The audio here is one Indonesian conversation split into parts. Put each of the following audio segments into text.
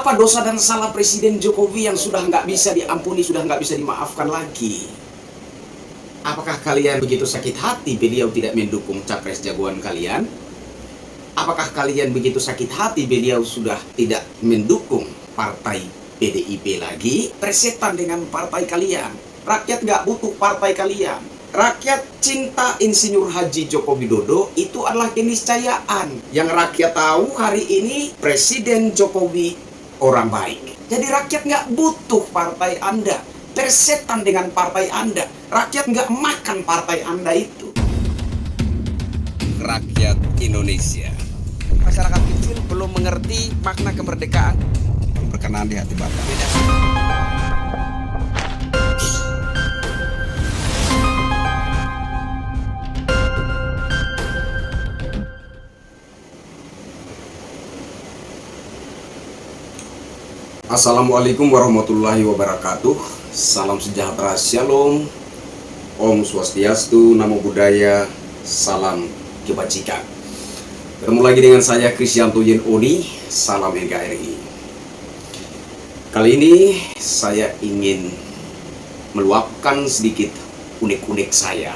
Apa dosa dan salah Presiden Jokowi yang sudah nggak bisa diampuni, sudah nggak bisa dimaafkan lagi? Apakah kalian begitu sakit hati beliau tidak mendukung capres jagoan kalian? Apakah kalian begitu sakit hati beliau sudah tidak mendukung partai PDIP lagi? Persetan dengan partai kalian. Rakyat nggak butuh partai kalian. Rakyat cinta Insinyur Haji Joko Widodo itu adalah keniscayaan. Yang rakyat tahu hari ini Presiden Jokowi orang baik. Jadi rakyat nggak butuh partai Anda. Persetan dengan partai Anda. Rakyat nggak makan partai Anda itu. Rakyat Indonesia. Masyarakat kecil belum mengerti makna kemerdekaan. Berkenan di hati Bapak. Assalamualaikum warahmatullahi wabarakatuh. Salam sejahtera, shalom, Om Swastiastu, Namo Buddhaya, salam kebajikan. Ketemu lagi dengan saya Krisyanto Yen Oni, salam NKRI. Kali ini saya ingin meluapkan sedikit unek-unek saya,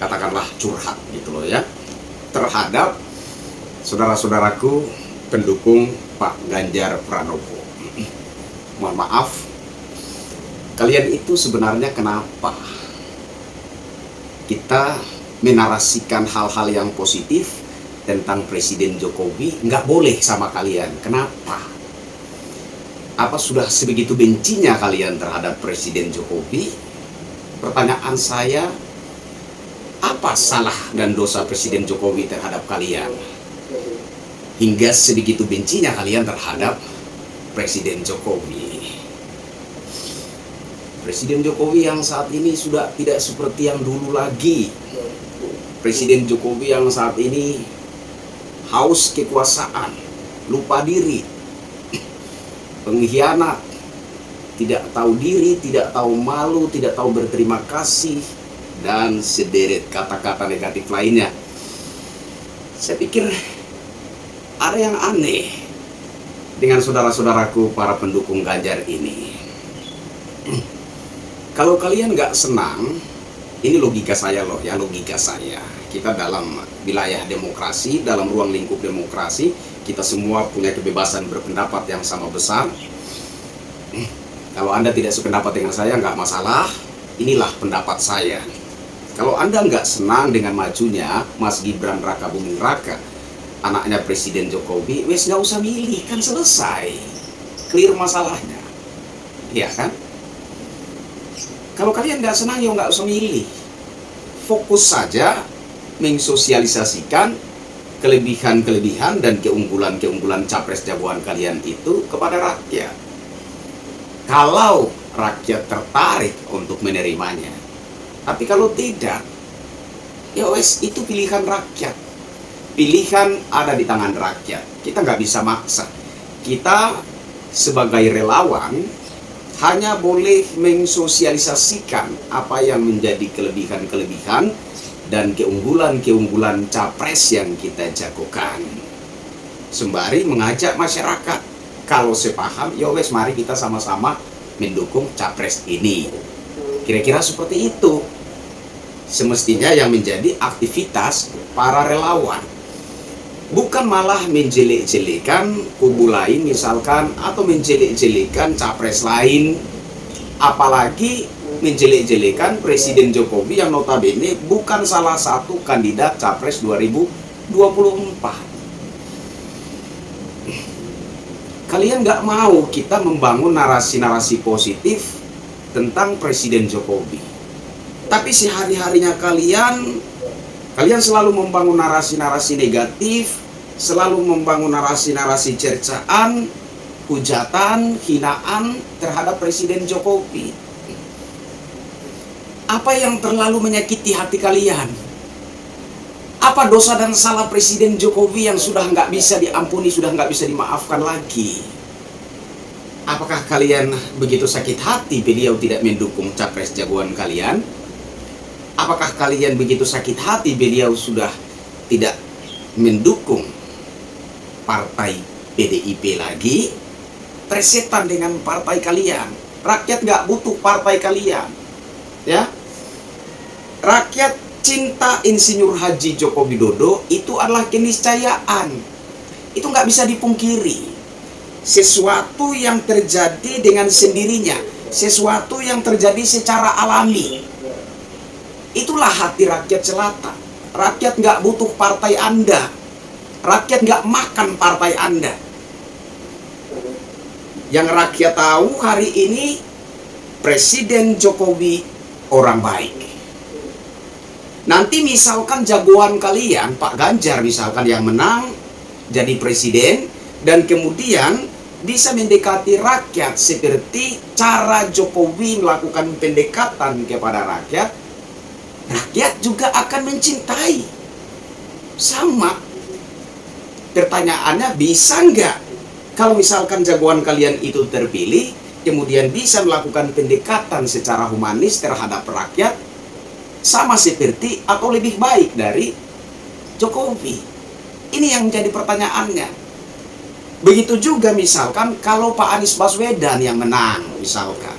katakanlah curhat gitu loh ya, terhadap saudara-saudaraku pendukung Pak Ganjar Pranowo. Mohon maaf, kalian itu sebenarnya kenapa kita menarasikan hal-hal yang positif tentang Presiden Jokowi nggak boleh sama kalian? Kenapa? Apa sudah sebegitu bencinya kalian terhadap Presiden Jokowi? Pertanyaan saya, apa salah dan dosa Presiden Jokowi terhadap kalian? Hingga sebegitu bencinya kalian terhadap Presiden Jokowi. Presiden Jokowi yang saat ini sudah tidak seperti yang dulu lagi. Presiden Jokowi yang saat ini haus kekuasaan, lupa diri, pengkhianat, tidak tahu diri, tidak tahu malu, tidak tahu berterima kasih, dan sederet kata-kata negatif lainnya. Saya pikir ada yang aneh dengan saudara-saudaraku para pendukung Ganjar ini. Kalau kalian nggak senang, ini logika saya loh ya, logika saya. Kita dalam wilayah demokrasi, dalam ruang lingkup demokrasi, kita semua punya kebebasan berpendapat yang sama besar. Kalau Anda tidak sependapat dengan saya, nggak masalah. Inilah pendapat saya. Kalau Anda nggak senang dengan majunya Mas Gibran Raka Buming Raka, anaknya Presiden Jokowi, wes nggak usah milih, kan selesai, clear masalahnya, ya kan? Kalau kalian nggak senang, ya nggak usah milih. Fokus saja mensosialisasikan kelebihan-kelebihan dan keunggulan-keunggulan capres jagoan kalian itu kepada rakyat. Kalau rakyat tertarik untuk menerimanya, tapi kalau tidak, ya wes itu pilihan rakyat. Pilihan ada di tangan rakyat. Kita nggak bisa maksa. Kita sebagai relawan hanya boleh mensosialisasikan apa yang menjadi kelebihan-kelebihan dan keunggulan-keunggulan capres yang kita jagokan. Sembari mengajak masyarakat, kalau sepaham, ya wes mari kita sama-sama mendukung capres ini. Kira-kira seperti itu semestinya yang menjadi aktivitas para relawan. Bukan malah menjelek-jelekan kubu lain misalkan, atau menjelek-jelekan capres lain, apalagi menjelek-jelekan Presiden Jokowi yang notabene bukan salah satu kandidat capres 2024. Kalian nggak mau kita membangun narasi-narasi positif tentang Presiden Jokowi, tapi sehari-harinya kalian selalu membangun narasi-narasi negatif, selalu membangun narasi-narasi cercaan, hujatan, hinaan terhadap Presiden Jokowi. Apa yang terlalu menyakiti hati kalian? Apa dosa dan salah Presiden Jokowi yang sudah nggak bisa diampuni, sudah nggak bisa dimaafkan lagi? Apakah kalian begitu sakit hati beliau tidak mendukung capres jagoan kalian? Apakah kalian begitu sakit hati beliau sudah tidak mendukung partai PDIP lagi? persetan dengan partai kalian. Rakyat nggak butuh partai kalian. Ya, rakyat cinta Insinyur Haji Joko Widodo itu adalah keniscayaan. Itu nggak bisa dipungkiri. Sesuatu yang terjadi dengan sendirinya, sesuatu yang terjadi secara alami. Itulah hati rakyat jelata. Rakyat nggak butuh partai Anda. Rakyat nggak makan partai Anda. Yang rakyat tahu hari ini, Presiden Jokowi orang baik. Nanti misalkan jagoan kalian, Pak Ganjar misalkan yang menang jadi presiden, dan kemudian bisa mendekati rakyat seperti cara Jokowi melakukan pendekatan kepada rakyat, rakyat juga akan mencintai. Sama. Pertanyaannya, bisa nggak kalau misalkan jagoan kalian itu terpilih, kemudian bisa melakukan pendekatan secara humanis terhadap rakyat, sama seperti atau lebih baik dari Jokowi? Ini yang menjadi pertanyaannya. Begitu juga misalkan kalau Pak Anies Baswedan yang menang misalkan,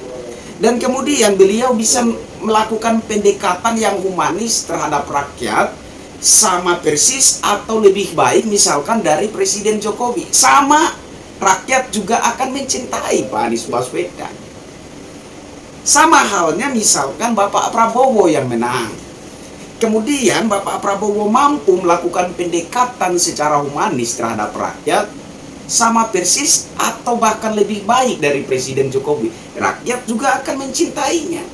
dan kemudian beliau bisa melakukan pendekatan yang humanis terhadap rakyat, sama persis atau lebih baik misalkan dari Presiden Jokowi, sama, rakyat juga akan mencintai Pak Anies Baswedan. Sama halnya misalkan Bapak Prabowo yang menang, kemudian Bapak Prabowo mampu melakukan pendekatan secara humanis terhadap rakyat, sama persis atau bahkan lebih baik dari Presiden Jokowi, rakyat juga akan mencintainya.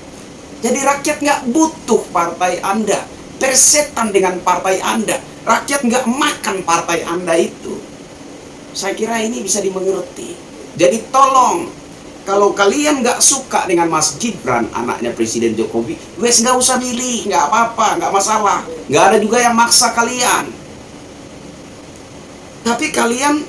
Jadi rakyat nggak butuh partai Anda, persetan dengan partai Anda. Rakyat nggak makan partai Anda itu. Saya kira ini bisa dimengerti. Jadi tolong, kalau kalian nggak suka dengan Mas Gibran, anaknya Presiden Jokowi, wes nggak usah milih, nggak apa-apa, nggak masalah. Nggak ada juga yang maksa kalian. Tapi kalian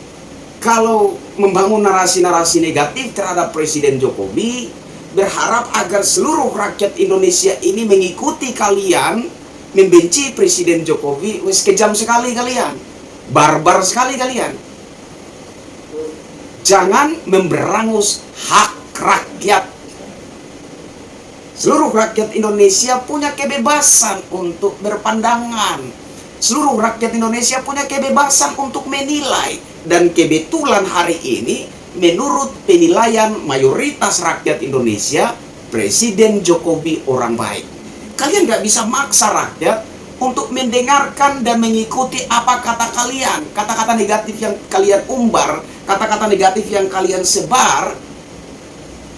kalau membangun narasi-narasi negatif terhadap Presiden Jokowi, berharap agar seluruh rakyat Indonesia ini mengikuti kalian, membenci Presiden Jokowi, wes kejam sekali kalian, barbar sekali kalian. Jangan memberangus hak rakyat. Seluruh rakyat Indonesia punya kebebasan untuk berpandangan. Seluruh rakyat Indonesia punya kebebasan untuk menilai. Dan kebetulan hari ini, menurut penilaian mayoritas rakyat Indonesia, Presiden Jokowi orang baik. Kalian nggak bisa maksa rakyat untuk mendengarkan dan mengikuti apa kata kalian, kata-kata negatif yang kalian umbar, kata-kata negatif yang kalian sebar.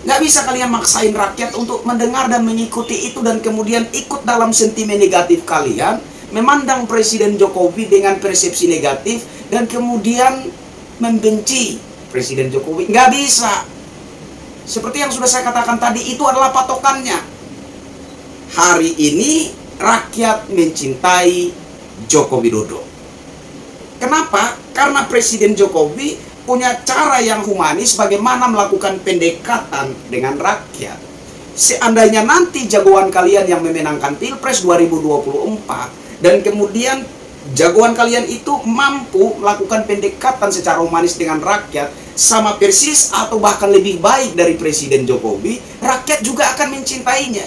Nggak bisa kalian maksain rakyat untuk mendengar dan mengikuti itu, dan kemudian ikut dalam sentimen negatif kalian, memandang Presiden Jokowi dengan persepsi negatif, dan kemudian membenci Presiden Jokowi. Nggak bisa. Seperti yang sudah saya katakan tadi, itu adalah patokannya. Hari ini rakyat mencintai Joko Widodo. Kenapa? Karena Presiden Jokowi punya cara yang humanis bagaimana melakukan pendekatan dengan rakyat. Seandainya nanti jagoan kalian yang memenangkan Pilpres 2024 dan kemudian jagoan kalian itu mampu melakukan pendekatan secara humanis dengan rakyat, sama persis atau bahkan lebih baik dari Presiden Jokowi, rakyat juga akan mencintainya.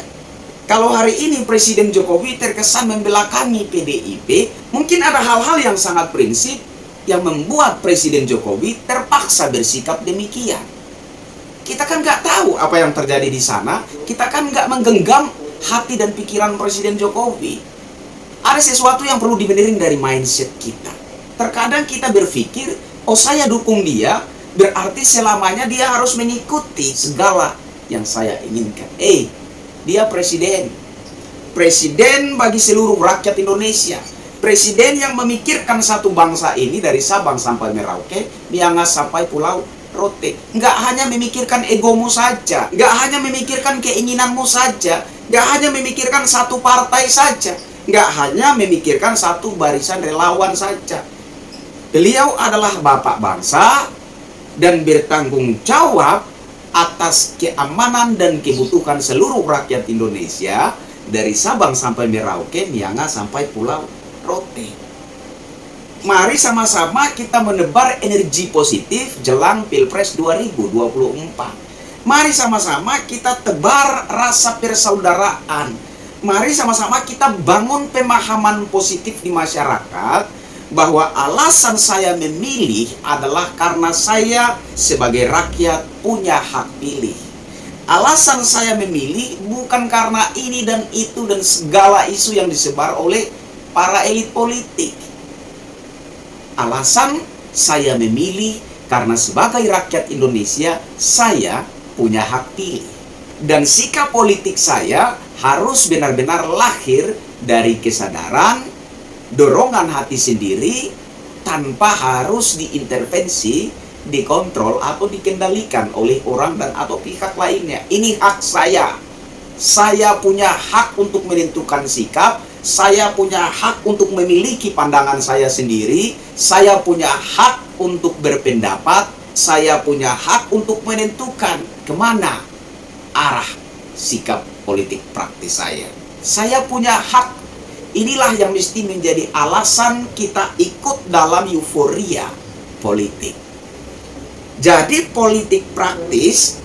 Kalau hari ini Presiden Jokowi terkesan membelakangi PDIP, mungkin ada hal-hal yang sangat prinsip yang membuat Presiden Jokowi terpaksa bersikap demikian. Kita kan nggak tahu apa yang terjadi di sana, kita kan nggak menggenggam hati dan pikiran Presiden Jokowi. Ada sesuatu yang perlu dibenerin dari mindset kita. Terkadang kita berpikir, oh saya dukung dia, berarti selamanya dia harus mengikuti segala yang saya inginkan. Dia presiden. Presiden bagi seluruh rakyat Indonesia. Presiden yang memikirkan satu bangsa ini dari Sabang sampai Merauke, Miangas sampai Pulau Rote. Nggak hanya memikirkan egomu saja, nggak hanya memikirkan keinginanmu saja, nggak hanya memikirkan satu partai saja, nggak hanya memikirkan satu barisan relawan saja. Beliau adalah bapak bangsa dan bertanggung jawab atas keamanan dan kebutuhan seluruh rakyat Indonesia dari Sabang sampai Merauke, Miangas sampai Pulau Rote. Mari sama-sama kita menebar energi positif jelang Pilpres 2024. Mari sama-sama kita tebar rasa persaudaraan. Mari sama-sama kita bangun pemahaman positif di masyarakat bahwa alasan saya memilih adalah karena saya sebagai rakyat punya hak pilih. Alasan saya memilih bukan karena ini dan itu dan segala isu yang disebar oleh para elit politik. Alasan saya memilih karena sebagai rakyat Indonesia saya punya hak pilih. Dan sikap politik saya harus benar-benar lahir dari kesadaran, dorongan hati sendiri, tanpa harus diintervensi, dikontrol atau dikendalikan oleh orang dan atau pihak lainnya. Ini hak saya. Saya punya hak untuk menentukan sikap. Saya punya hak untuk memiliki pandangan saya sendiri. Saya punya hak untuk berpendapat. Saya punya hak untuk menentukan kemana arah sikap politik praktis saya. Saya punya hak. Inilah yang mesti menjadi alasan kita ikut dalam euforia politik. Jadi politik praktis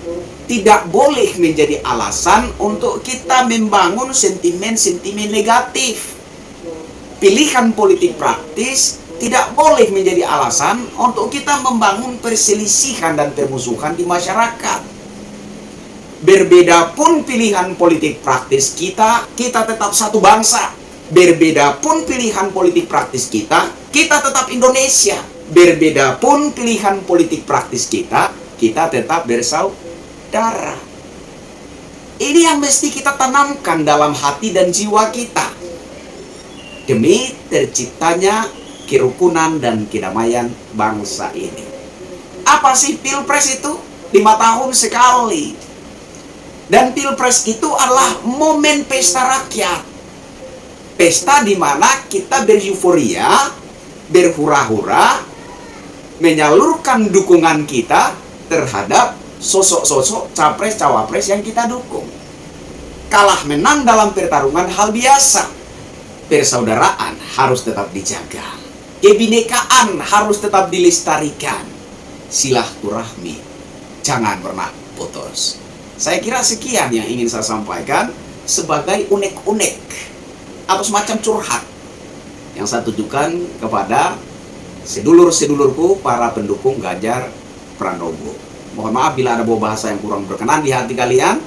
tidak boleh menjadi alasan untuk kita membangun sentimen-sentimen negatif. Pilihan politik praktis tidak boleh menjadi alasan untuk kita membangun perselisihan dan permusuhan di masyarakat. Berbeda pun pilihan politik praktis kita tetap satu bangsa. Berbeda pun pilihan politik praktis kita tetap Indonesia. Berbeda pun pilihan politik praktis kita tetap bersaudara. Ini yang mesti kita tanamkan dalam hati dan jiwa kita, demi terciptanya kerukunan dan kedamaian bangsa ini. Apa sih Pilpres itu? 5 tahun sekali. Dan Pilpres itu adalah momen pesta rakyat. Pesta di mana kita beryuforia, berhura-hura, menyalurkan dukungan kita terhadap sosok-sosok capres-cawapres yang kita dukung. Kalah menang dalam pertarungan hal biasa. Persaudaraan harus tetap dijaga. Kebinekaan harus tetap dilestarikan. Silaturahmi jangan pernah putus. Saya kira sekian yang ingin saya sampaikan sebagai unek-unek atau semacam curhat yang saya tujukan kepada sedulur-sedulurku para pendukung Ganjar Pranowo. Mohon maaf bila ada beberapa bahasa yang kurang berkenan di hati kalian.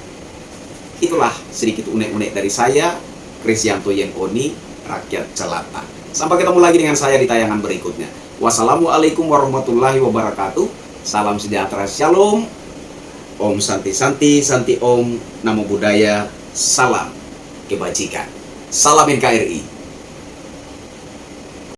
Itulah sedikit unek-unek dari saya, Krisyanto Yengoni, rakyat Celata. Sampai ketemu lagi dengan saya di tayangan berikutnya. Wassalamualaikum warahmatullahi wabarakatuh. Salam sejahtera, shalom. Om Santi Santi, Santi Om, Namo Buddhaya, salam kebajikan. Salam NKRI.